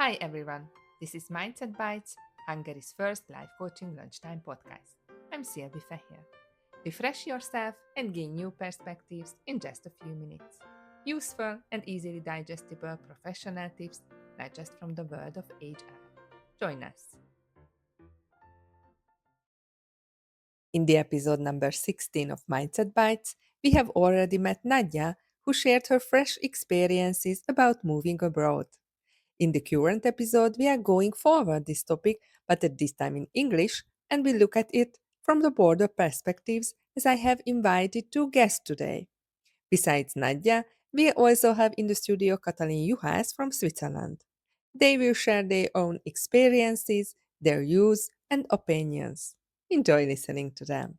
Hi everyone, this is Mindset Bites, Hungary's first live coaching lunchtime podcast. I'm Sylvie Fehér. Refresh yourself and gain new perspectives in just a few minutes. Useful and easily digestible professional tips, not just from the world of HR. Join us. In the episode number 16 of Mindset Bites, we have already met Nadja, who shared her fresh experiences about moving abroad. In the current episode, we are going forward this topic, but at this time in English, and we look at it from the broader perspectives as I have invited two guests today. Besides Nadja, we also have in the studio Katalin from Switzerland. They will share their own experiences, their views, and opinions. Enjoy listening to them.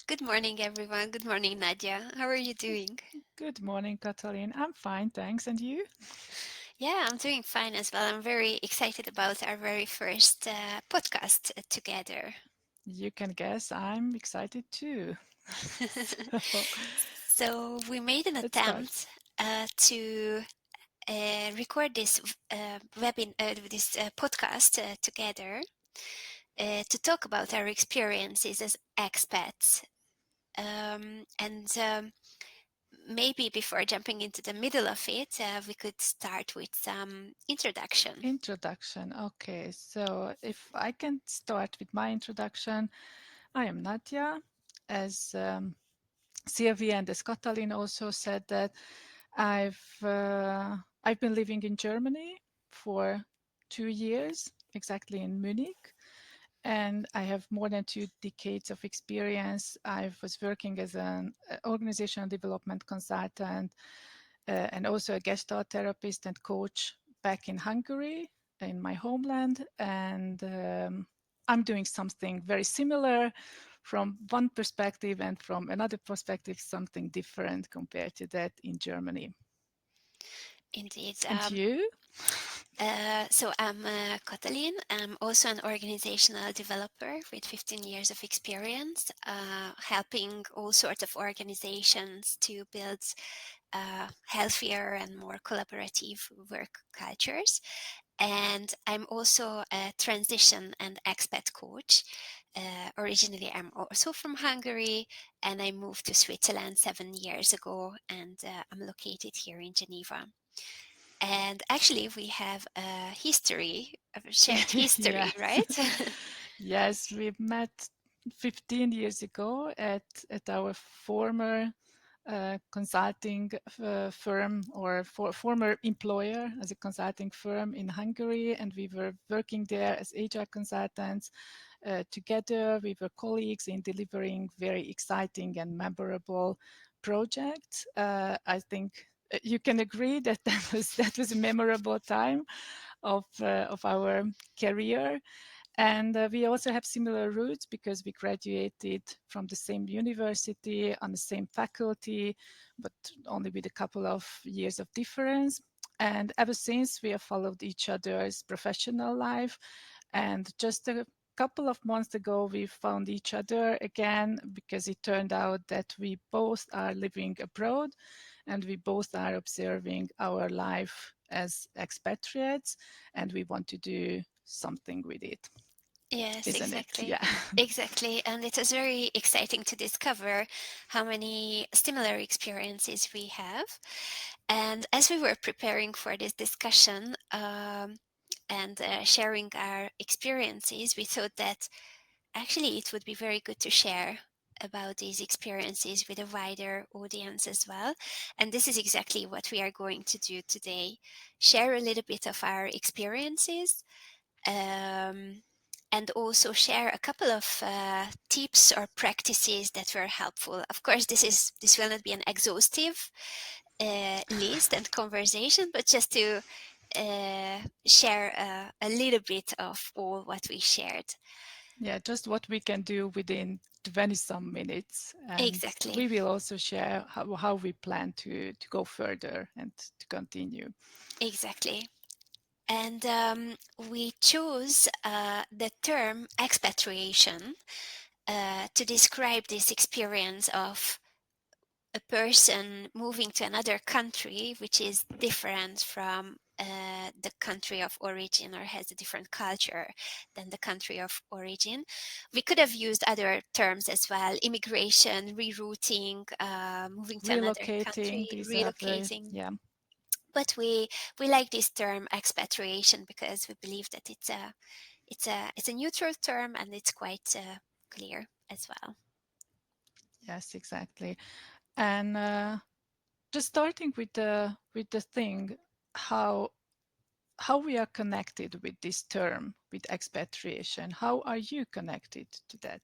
Good morning, everyone. Good morning, Nadja. How are you doing? Good morning, Katalin. I'm fine, thanks. And you? Yeah, I'm doing fine as well. I'm very excited about our very first podcast together. You can guess I'm excited too. So So, we made an let's start. attempt to record this podcast together to talk about our experiences as expats. And maybe before jumping into the middle of it, we could start with some introduction. Introduction. Okay, so if I can start with my introduction, I am Nadja. As Sylvie and as Katalin also said that I've uh, I've been living in Germany for 2 years, exactly in Munich. And I have more than 2 decades of experience. I was working as an organizational development consultant and also a gestalt therapist and coach back in Hungary, in my homeland. And I'm doing something very similar from one perspective, and from another perspective, something different compared to that in Germany. Indeed. And you? So I'm Katalin. I'm also an organizational developer with 15 years of experience, helping all sorts of organizations to build healthier and more collaborative work cultures. And I'm also a transition and expat coach. Originally, I'm also from Hungary, and I moved to Switzerland 7 years ago, and I'm located here in Geneva. And actually, we have a history, a shared history, Yes. right? Yes, we met 15 years ago at our former consulting firm, or former employer as a consulting firm in Hungary, and we were working there as HR consultants together. We were colleagues in delivering very exciting and memorable projects. I think you can agree that that was a memorable time of our career. And we also have similar roots because we graduated from the same university on the same faculty, but only with a couple of years of difference. And ever since, we have followed each other's professional life. And just a couple of months ago, we found each other again because it turned out that we both are living abroad and we both are observing our life as expatriates, and we want to do something with it, Yes, isn't it? exactly. Yeah. Exactly. And it was very exciting to discover how many similar experiences we have. And as we were preparing for this discussion and sharing our experiences, we thought that actually it would be very good to share about these experiences with a wider audience as well. And this is exactly what we are going to do today: share a little bit of our experiences. Um, and also share a couple of tips or practices that were helpful. Of course, this will not be an exhaustive list and conversation, but just to share a little bit of all what we shared. Yeah, just what we can do within 20 some minutes. And Exactly, we will also share how we plan to go further and to continue. exactly. And we chose the term expatriation to describe this experience of a person moving to another country which is different from the country of origin or has a different culture than the country of origin. We could have used other terms as well: immigration, rerouting, moving to another Relocating, country, these are very, relocating. yeah. But we like this term expatriation because we believe that it's a neutral term and it's quite clear as well. Yes, exactly. And just starting with the thing, how we are connected with this term, with expatriation. How are you connected to that?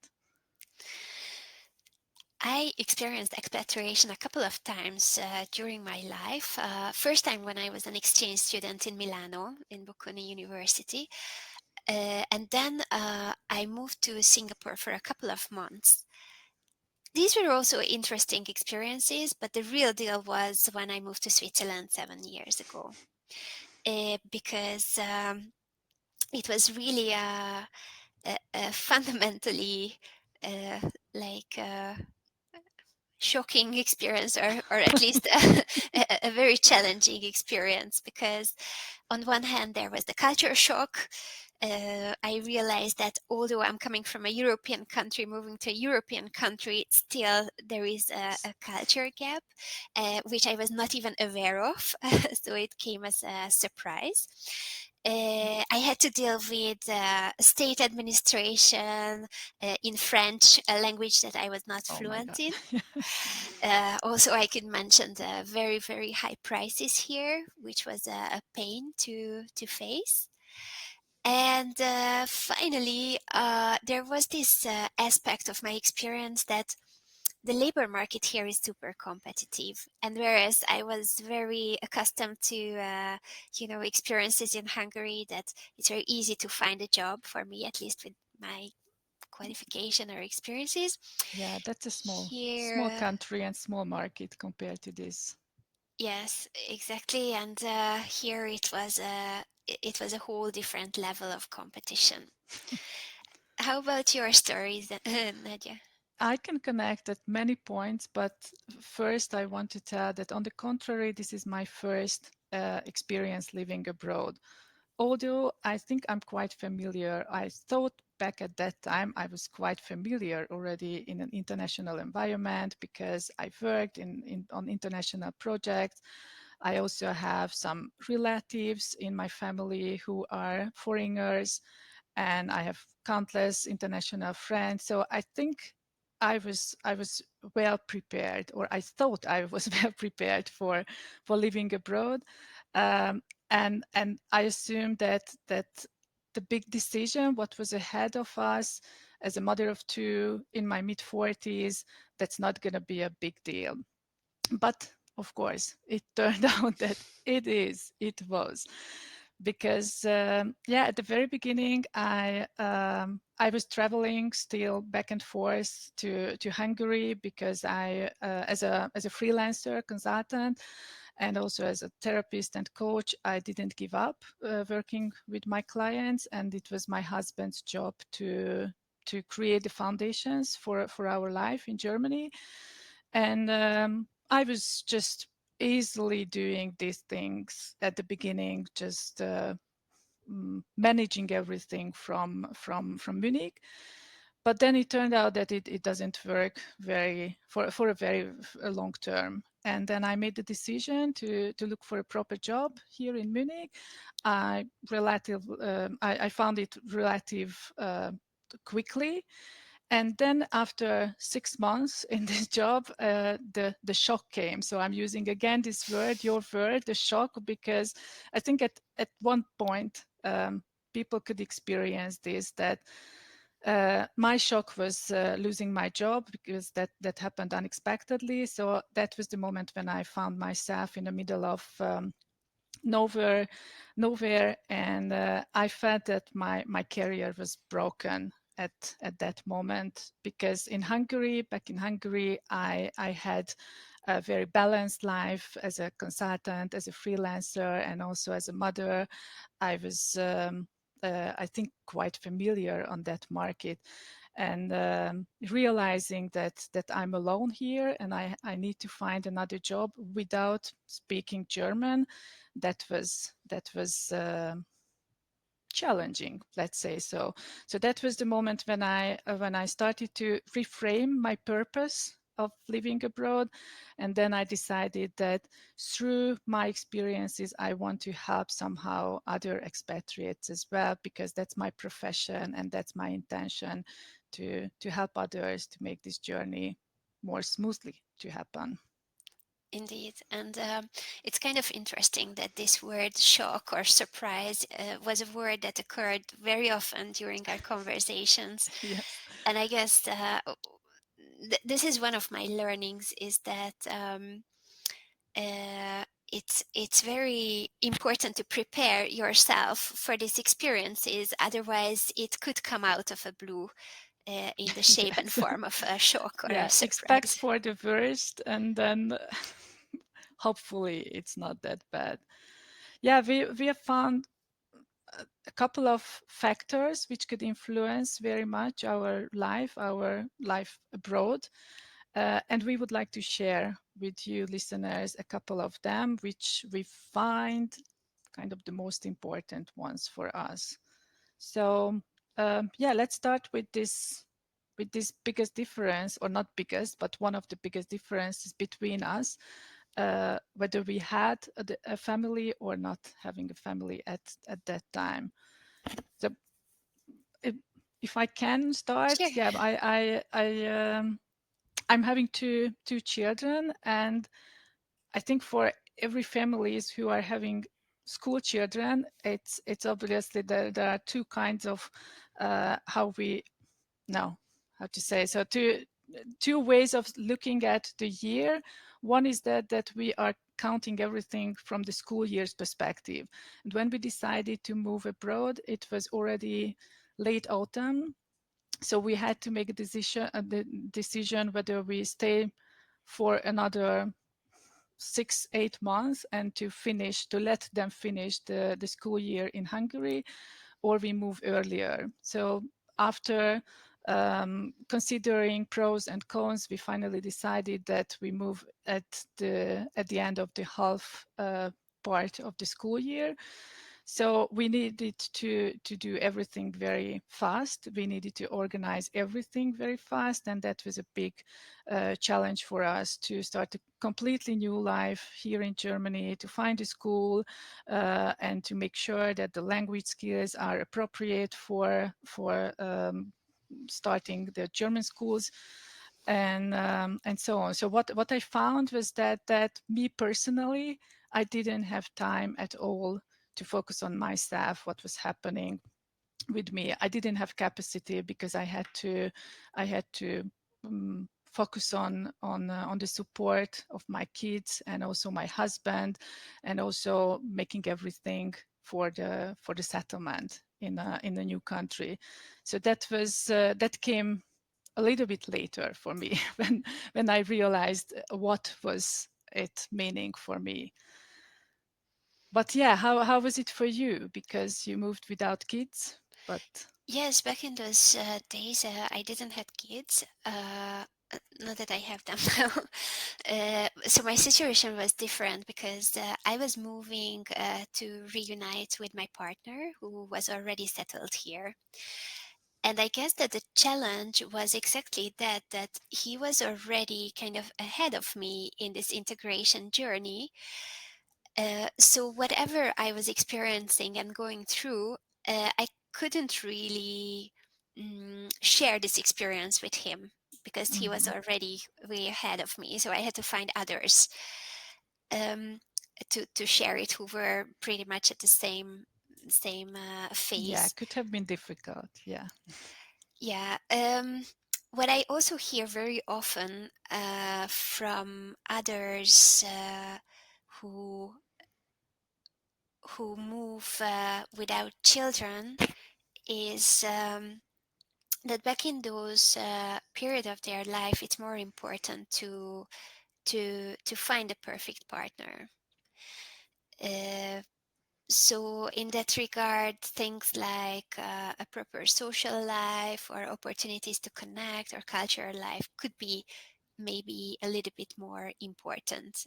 I experienced expatriation a couple of times during my life. First time when I was an exchange student in Milano, in Bocconi University. And then I moved to Singapore for a couple of months. These were also interesting experiences, but the real deal was when I moved to Switzerland 7 years ago. Because it was really a fundamentally uh, like shocking experience, or at least a very challenging experience, because on one hand there was the culture shock. I realized that although I'm coming from a European country, moving to a European country, still there is a culture gap, which I was not even aware of. So it came as a surprise. I had to deal with state administration in French, a language that I was not Oh my fluent God. in. Also, I could mention the very, very high prices here, which was a pain to face. And finally, there was this aspect of my experience that the labor market here is super competitive. And whereas I was very accustomed to, experiences in Hungary, that it's very easy to find a job for me, at least with my qualification or experiences. Yeah, that's a small Here, country and small market compared to this. yes, exactly. And here it was a whole different level of competition. How about your stories, Nadja? I can connect at many points, but first I want to tell that on the contrary, this is my first experience living abroad. Although I think I'm quite familiar, I thought back at that time I was quite familiar already in an international environment because I've worked on international projects. I also have some relatives in my family who are foreigners, and I have countless international friends. So I think I was well prepared, or I thought I was well prepared for living abroad. And I assume that the big decision, what was ahead of us as a mother of two in my mid 40s, that's not going to be a big deal. But of course, it turned out that it was, because yeah, at the very beginning, I was traveling still back and forth to Hungary because I as a freelancer consultant and also as a therapist and coach, I didn't give up working with my clients, and it was my husband's job to create the foundations for our life in Germany. And I was just easily doing these things at the beginning, just managing everything from Munich. But then it turned out that it doesn't work very for a very a long term. And then I made the decision to look for a proper job here in Munich. I found it relative quickly, and then after 6 months in this job, the shock came. So I'm using again this word, your word, the shock, because I think at one point people could experience this, that my shock was losing my job, because that happened unexpectedly. So that was the moment when I found myself in the middle of nowhere, and I felt that my career was broken at that moment, because back in Hungary, I had a very balanced life as a consultant, as a freelancer, and also as a mother. I was I think quite familiar on that market. and realizing that I'm alone here and I need to find another job without speaking German, that was challenging, let's say. So that was the moment when I started to reframe my purpose of living abroad, and then I decided that through my experiences I want to help somehow other expatriates as well, because that's my profession and that's my intention, to help others to make this journey more smoothly to happen. Indeed. And it's kind of interesting that this word shock or surprise was a word that occurred very often during our conversations. Yes. And I guess this is one of my learnings, is that uh, it's very important to prepare yourself for these experiences. Otherwise, it could come out of a blue in the shape and Yes. form of a shock or a Yeah, expect surprise. for the worst and then hopefully it's not that bad. Yeah, we have found a couple of factors which could influence very much our life abroad. And we would like to share with you listeners a couple of them which we find kind of the most important ones for us. So yeah, let's start with this biggest difference, or not biggest, but one of the biggest differences between us, whether we had a family or not having a family at that time. So if, if I can start, Sure. yeah, I'm having two children, and I think for every families who are having school children, it's obviously there are two kinds of how we know how to say. So two ways of looking at the year. One is that we are counting everything from the school year's perspective. And when we decided to move abroad, it was already late autumn, so we had to make the decision whether we stay for another 6-8 months and to let them finish the school year in Hungary, or we move earlier. So after considering pros and cons, we finally decided that we move at the end of the half part of the school year. So we needed to do everything very fast. We needed to organize everything very fast, and that was a big challenge for us to start a completely new life here in Germany, to find a school, and to make sure that the language skills are appropriate for starting the German schools, and so on. So what I found was that me personally, I didn't have time at all to focus on myself, what was happening with me. I didn't have capacity because I had to focus on the support of my kids and also my husband, and also making everything for the settlement in a new country. So that came a little bit later for me when I realized what was it meaning for me. But yeah, how was it for you? Because you moved without kids, but Yes, back in those days, I didn't have kids. Not that I have them now. So my situation was different because I was moving to reunite with my partner who was already settled here. And I guess that the challenge was exactly that, that he was already kind of ahead of me in this integration journey. So whatever I was experiencing and going through, I couldn't really share this experience with him because he was mhm. already way ahead of me. So I had to find others um, to share it who were pretty much at the same Yeah, phase. could have been difficult. Yeah. Yeah. What I also hear very often from others who move without children is that back in those period of their life, it's more important to find a perfect partner. Uh, So, in that regard, things like a proper social life or opportunities to connect or cultural life could be maybe a little bit more important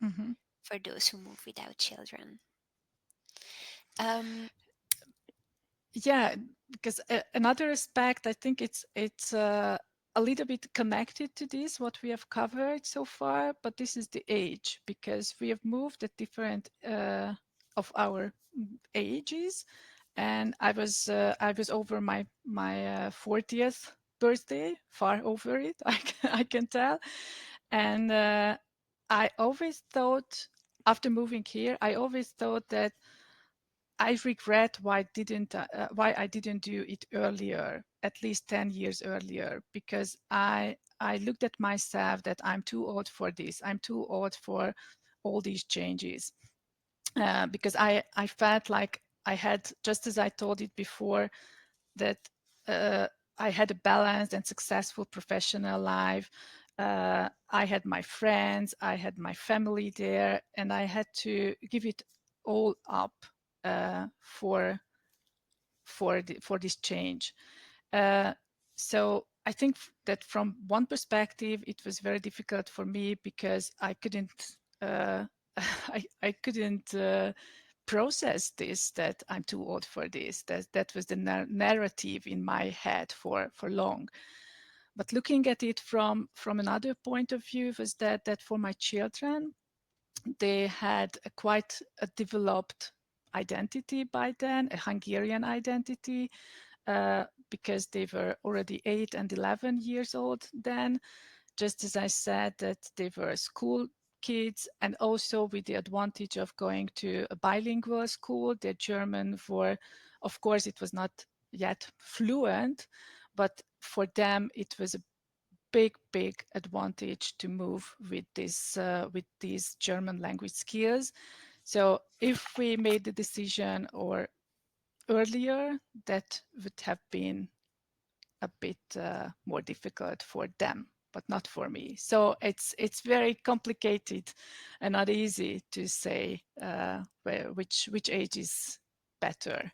Mhm. for those who move without children. Um, Yeah, because another aspect, I think it's a little bit connected to this what we have covered so far, but this is the age, because we have moved at different of our ages, and I was over my 40th birthday, far over it, I can tell, and I always thought after moving here, I always thought that I regret why I didn't do it earlier, at least 10 years earlier, because I looked at myself that I'm too old for this. I'm too old for all these changes, because I felt like I had, just as I told it before, that uh, I had a balanced and successful professional life. I had my friends, I had my family there, and I had to give it all up for for this change. Uh, so I think that from one perspective, it was very difficult for me because I couldn't. I couldn't process this, that I'm too old for this. That was the narrative in my head for long. But looking at it from another point of view was that for my children, they had a quite a developed identity by then, a Hungarian identity, because they were already 8 and 11 years old then. Just as I said, that they were school kids, and also with the advantage of going to a bilingual school. Their German were, of course, it was not yet fluent, but for them it was a big advantage to move with these German language skills. So if we made the decision or earlier, that would have been a bit more difficult for them, but not for me. So it's very complicated and not easy to say which age is better.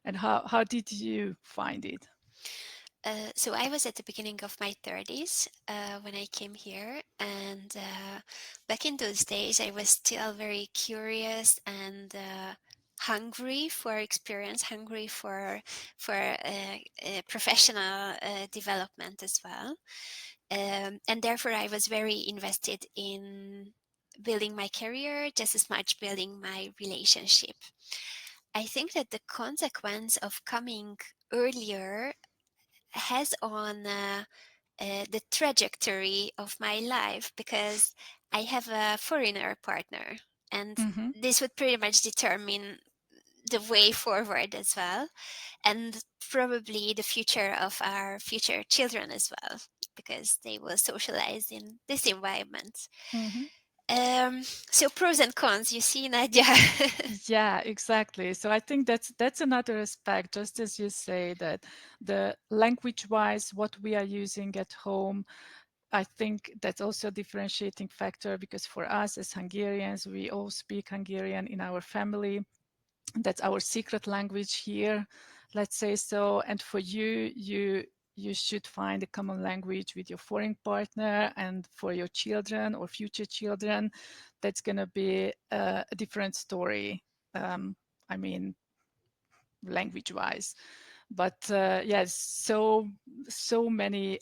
And how did you find it? so I was at the beginning of my 30s when I came here, and back in those days, I was still very curious and hungry for experience, hungry for professional development as well, and therefore I was very invested in building my career just as much building my relationship. I think that the consequence of coming earlier has on the trajectory of my life, because I have a foreigner partner, and Mm-hmm. this would pretty much determine the way forward as well, and probably the future of our future children as well, because they will socialize in this environment. Mm-hmm. So pros and cons, you see, Nadja. Yeah, exactly. So I think that's another aspect, just as you say that the language-wise, what we are using at home, I think that's also a differentiating factor, because for us as Hungarians, we all speak Hungarian in our family. That's our secret language here, let's say so. And for you, you should find a common language with your foreign partner, and for your children or future children, that's going to be a different story. I mean, language wise, but yes, so many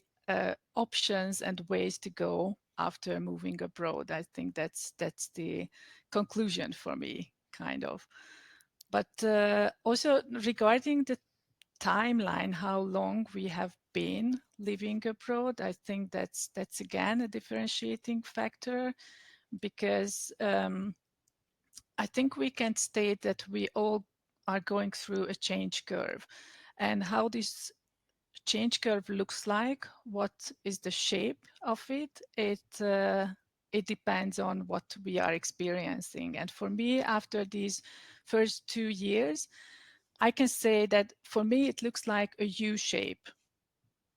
options and ways to go after moving abroad. I think that's the conclusion for me, kind of. But also regarding the timeline, how long we have been living abroad, I think that's again a differentiating factor, because I think we can state that we all are going through a change curve, and how this change curve looks like, what is the shape of it, it depends on what we are experiencing. And for me, after these first 2 years, I can say that for me it looks like a U shape,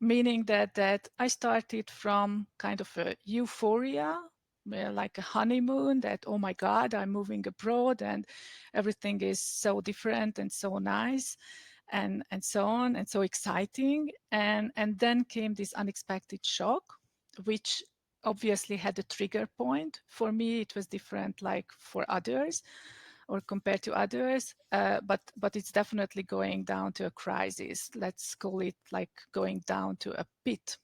meaning that I started from kind of a euphoria like a honeymoon, that, oh my God, I'm moving abroad and everything is so different and so nice, and so on, and so exciting. And then came this unexpected shock, which obviously had a trigger point. For me, it was different, like for others, or compared to others, but it's definitely going down to a crisis. Let's call it like going down to a pit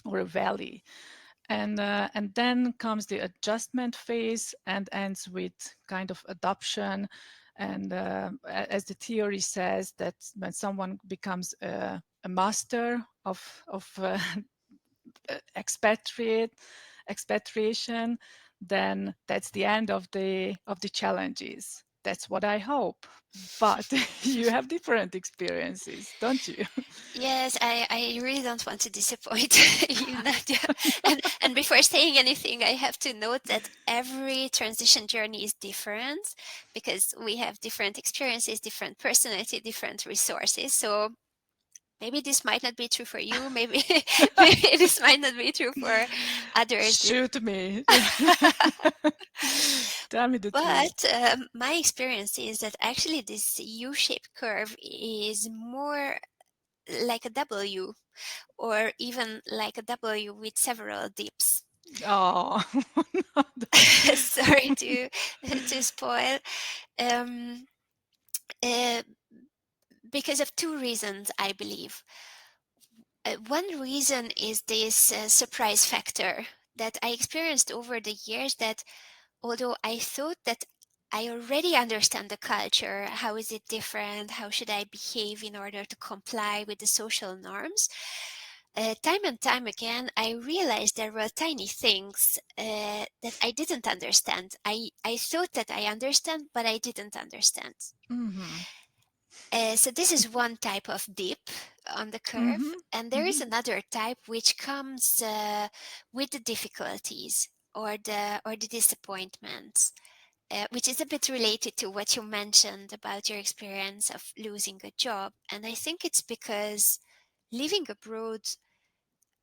or a valley. And then comes the adjustment phase and ends with kind of adoption. And as the theory says, that when someone becomes a master of expatriate expatriation, then that's the end of the challenges. That's what I hope. But you have different experiences, don't you? Yes, I really don't want to disappoint you, Nadia. And before saying anything, I have to note that every transition journey is different because we have different experiences, different personality, different resources. So maybe this might not be true for you. Maybe maybe this might not be true for others. Shoot me. Tell me the truth. But my experience is that actually this U-shaped curve is more like a W, or even like a W with several dips. Oh, no, Sorry to spoil. Um, uh, because of two reasons, I believe. One reason is this surprise factor that I experienced over the years, that although I thought that I already understand the culture, how is it different, how should I behave in order to comply with the social norms, time and time again, I realized there were tiny things that I didn't understand. I thought that I understand, but I didn't understand. Mm-hmm. So this is one type of dip on the curve, Mm-hmm. and there is Mm-hmm. another type which comes with the difficulties or the disappointments, which is a bit related to what you mentioned about your experience of losing a job. And I think it's because living abroad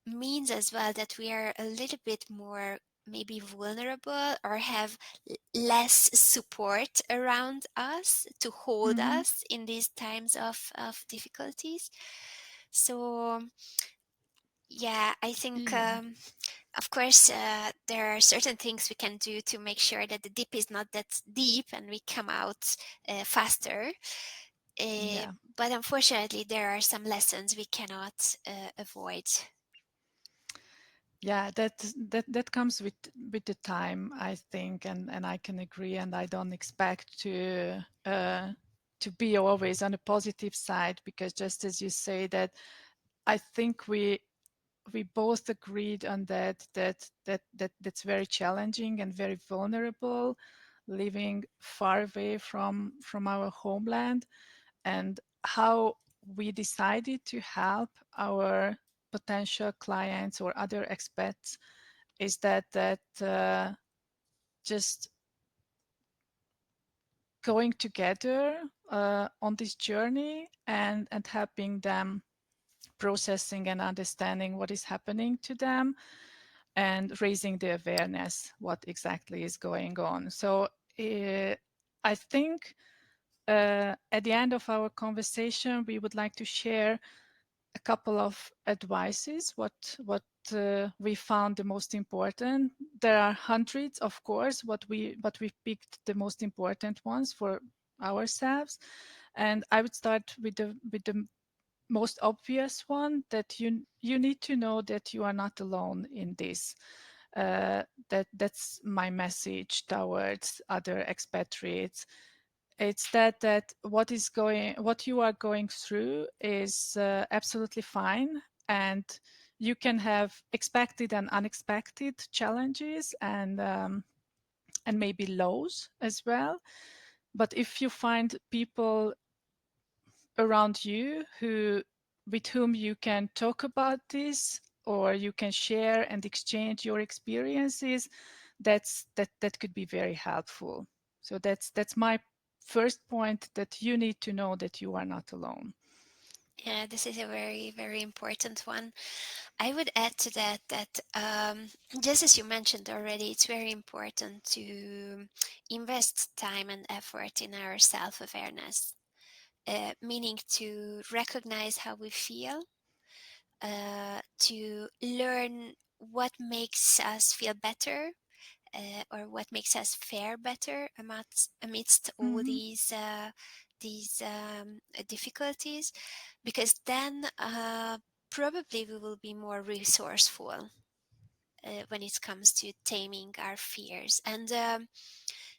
means as well that we are a little bit more maybe vulnerable, or have less support around us to hold Mm-hmm. us in these times of difficulties. So yeah, I think Yeah. of course there are certain things we can do to make sure that the dip is not that deep and we come out faster. uh, Yeah. but unfortunately there are some lessons we cannot avoid. Yeah, that comes with the time, I think, and I can agree, and I don't expect to be always on the positive side, because just as you say that, I think we both agreed on that's very challenging and very vulnerable, living far away from our homeland. And how we decided to help our potential clients or other expats is that just going together on this journey, and helping them processing and understanding what is happening to them, and raising the awareness what exactly is going on. So I think at the end of our conversation, we would like to share a couple of advices, we found the most important. There are hundreds, of course, but we picked the most important ones for ourselves. And I would start with the most obvious one, that you need to know that you are not alone in this. That's my message towards other expatriates. It's that what you are going through is absolutely fine, and you can have expected and unexpected challenges, and maybe lows as well. But if you find people around you with whom you can talk about this, or you can share and exchange your experiences, that could be very helpful. So that's my first point, that you need to know that you are not alone. Yeah, this is a very, very important one. I would add to that that just as you mentioned already, it's very important to invest time and effort in our self awareness, meaning to recognize how we feel, to learn what makes us feel better, or what makes us fare better amidst all Mm-hmm. these difficulties, because then probably we will be more resourceful when it comes to taming our fears. And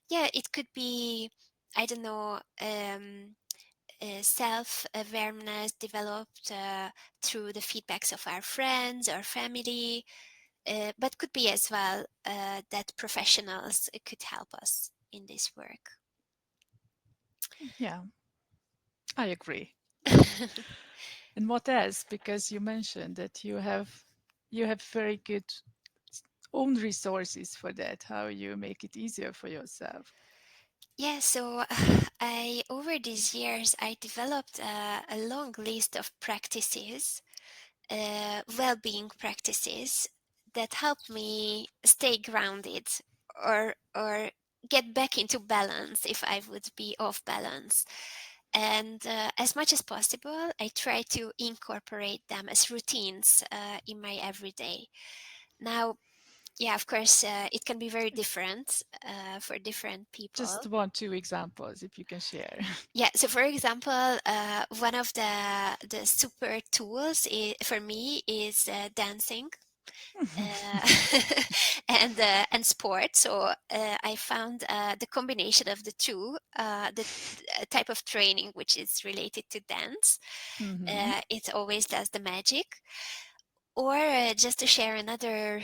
yeah, it could be, I don't know, self awareness developed through the feedbacks of our friends or family, but could be as well that professionals could help us in this work. Yeah, I agree. And what else? Because you mentioned that you have very good own resources for that. How you make it easier for yourself. Yeah, so I over these years I developed a long list of practices, well-being practices that help me stay grounded, or get back into balance if I would be off balance. And as much as possible, I try to incorporate them as routines in my everyday. Now, yeah, of course, it can be very different for different Just people. one, two examples, if you can share. Yeah, so for example, one of the super tools for me is dancing. uh, and sport. So I found the combination of the two, the type of training which is related to dance. Mm-hmm. It always does the magic. Or just to share another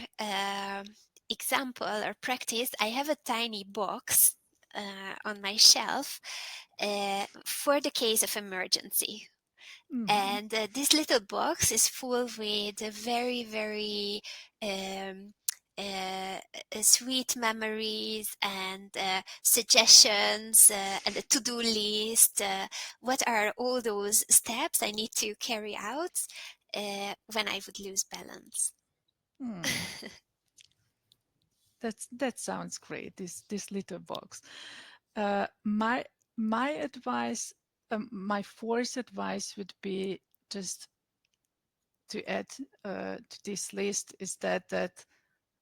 example or practice, I have a tiny box on my shelf for the case of emergency. Mm-hmm. And this little box is full with very, very um, uh, sweet memories and suggestions, and a to-do list. What are all those steps I need to carry out when I would lose balance? Hmm. That sounds great. This little box. My advice, my fourth advice would be just to add to this list is that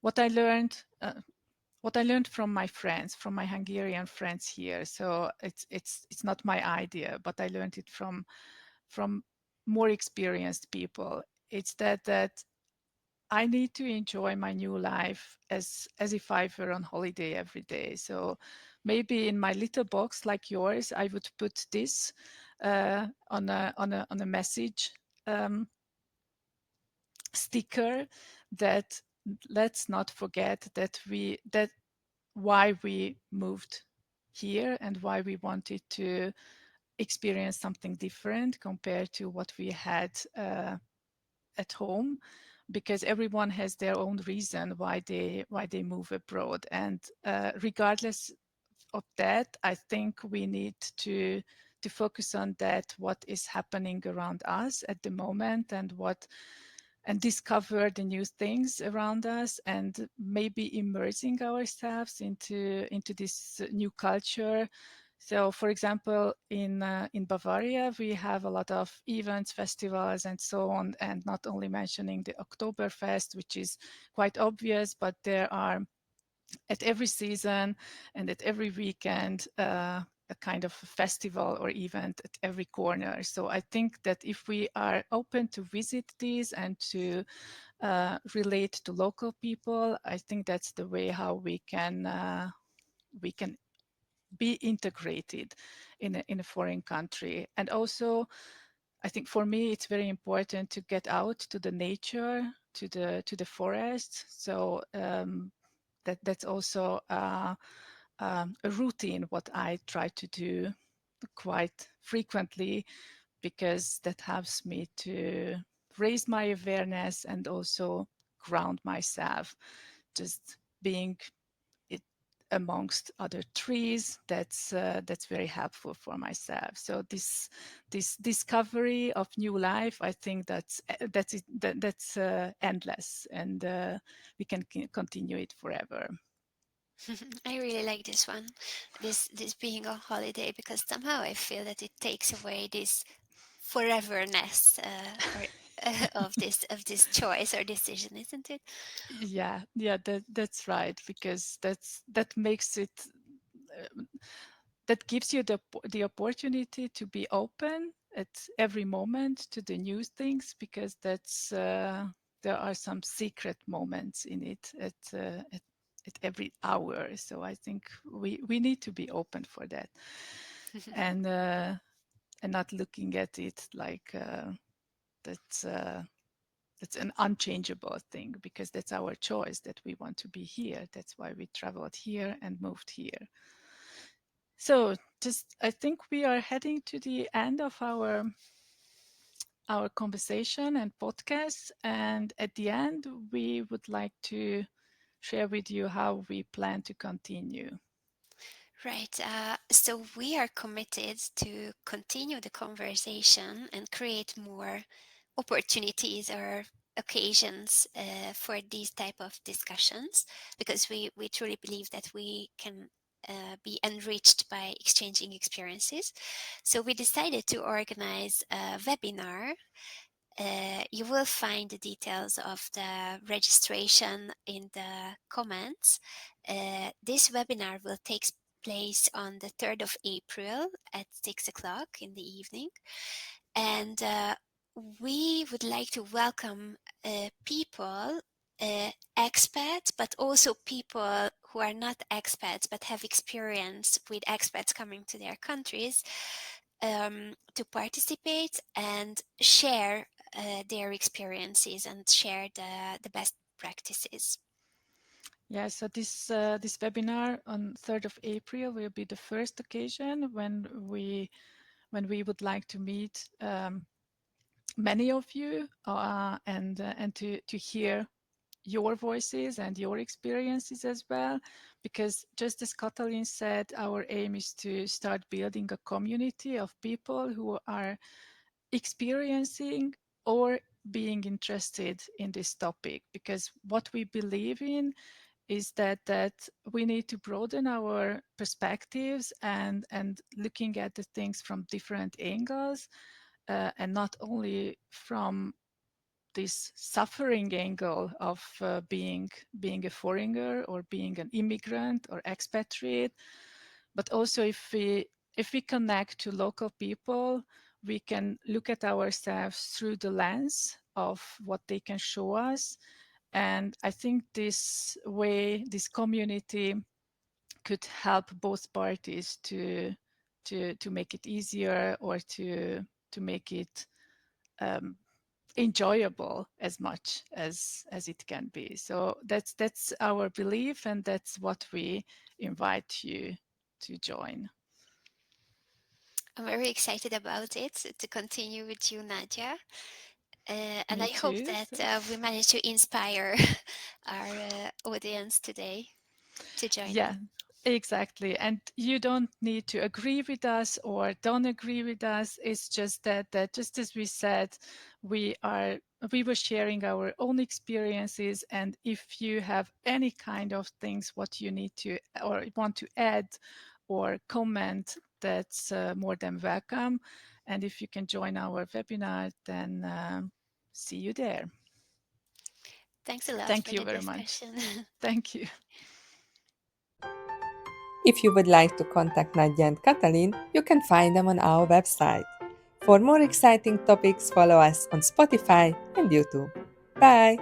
what I learned. What I learned from my friends, from my Hungarian friends here. So it's not my idea, but I learned it from more experienced people. It's that I need to enjoy my new life as if I were on holiday every day. So maybe in my little box like yours, I would put this on a message um, sticker that let's not forget that why we moved here and why we wanted to experience something different compared to what we had at home, because everyone has their own reason why they move abroad. And regardless of that, I think we need to focus on that, what is happening around us at the moment, and discover the new things around us, and maybe immersing ourselves into this new culture. So, for example, in Bavaria, we have a lot of events, festivals, and so on. And not only mentioning the Oktoberfest, which is quite obvious, but there are at every season and at every weekend a kind of festival or event at every corner. So I think that if we are open to visit these and to relate to local people, I think that's the way how we can be integrated in a foreign country. And also, I think for me it's very important to get out to the nature, to the forest. So that's also a routine what I try to do quite frequently, because that helps me to raise my awareness and also ground myself, just being it amongst other trees. That's very helpful for myself. So this discovery of new life, I think that's endless, and we can continue it forever. I really like this one, this being on holiday, because somehow I feel that it takes away this foreverness or of this choice or decision, isn't it? Yeah, that's right, because that makes it uh, that gives you the opportunity to be open at every moment to the new things, because that's there are some secret moments in it at every hour. So I think we need to be open for that, and not looking at it like that's that's an unchangeable thing, because that's our choice that we want to be here. That's why we traveled here and moved here. So just I think we are heading to the end of our conversation and podcast. And at the end, we would like to share with you how we plan to continue. Right. So we are committed to continue the conversation and create more opportunities or occasions for these type of discussions, because we truly believe that we can be enriched by exchanging experiences. So we decided to organize a webinar. You will find the details of the registration in the comments. This webinar will take place on the 3rd of April at 6 o'clock in the evening. And we would like to welcome people, expats, but also people who are not expats but have experience with expats coming to their countries, to participate and share their experiences and share the best practices. Yeah, so this webinar on 3rd of April will be the first occasion when we would like to meet many of you, and to hear your voices and your experiences as well, because just as Katalin said, our aim is to start building a community of people who are experiencing or being interested in this topic, because what we believe in is that we need to broaden our perspectives and looking at the things from different angles, and not only from this suffering angle of being a foreigner or being an immigrant or expatriate, but also if we connect to local people, we can look at ourselves through the lens of what they can show us. And I think this way, this community could help both parties to make it easier, or to make it um, enjoyable as much as it can be. So that's our belief, and that's what we invite you to join. I'm very excited about it, to continue with you, Nadja. And Me I hope too. that So, we manage to inspire our audience today to join yeah, in. exactly. And you don't need to agree with us or don't agree with us. It's just that just as we said, we are we were sharing our own experiences. And if you have any kind of things what you need to or want to add or comment, that's more than welcome. And if you can join our webinar, then see you there. Thanks a lot Thank for you the very much. discussion. Thank you. If you would like to contact Nadja and Katalin, you can find them on our website. For more exciting topics, follow us on Spotify and YouTube. Bye!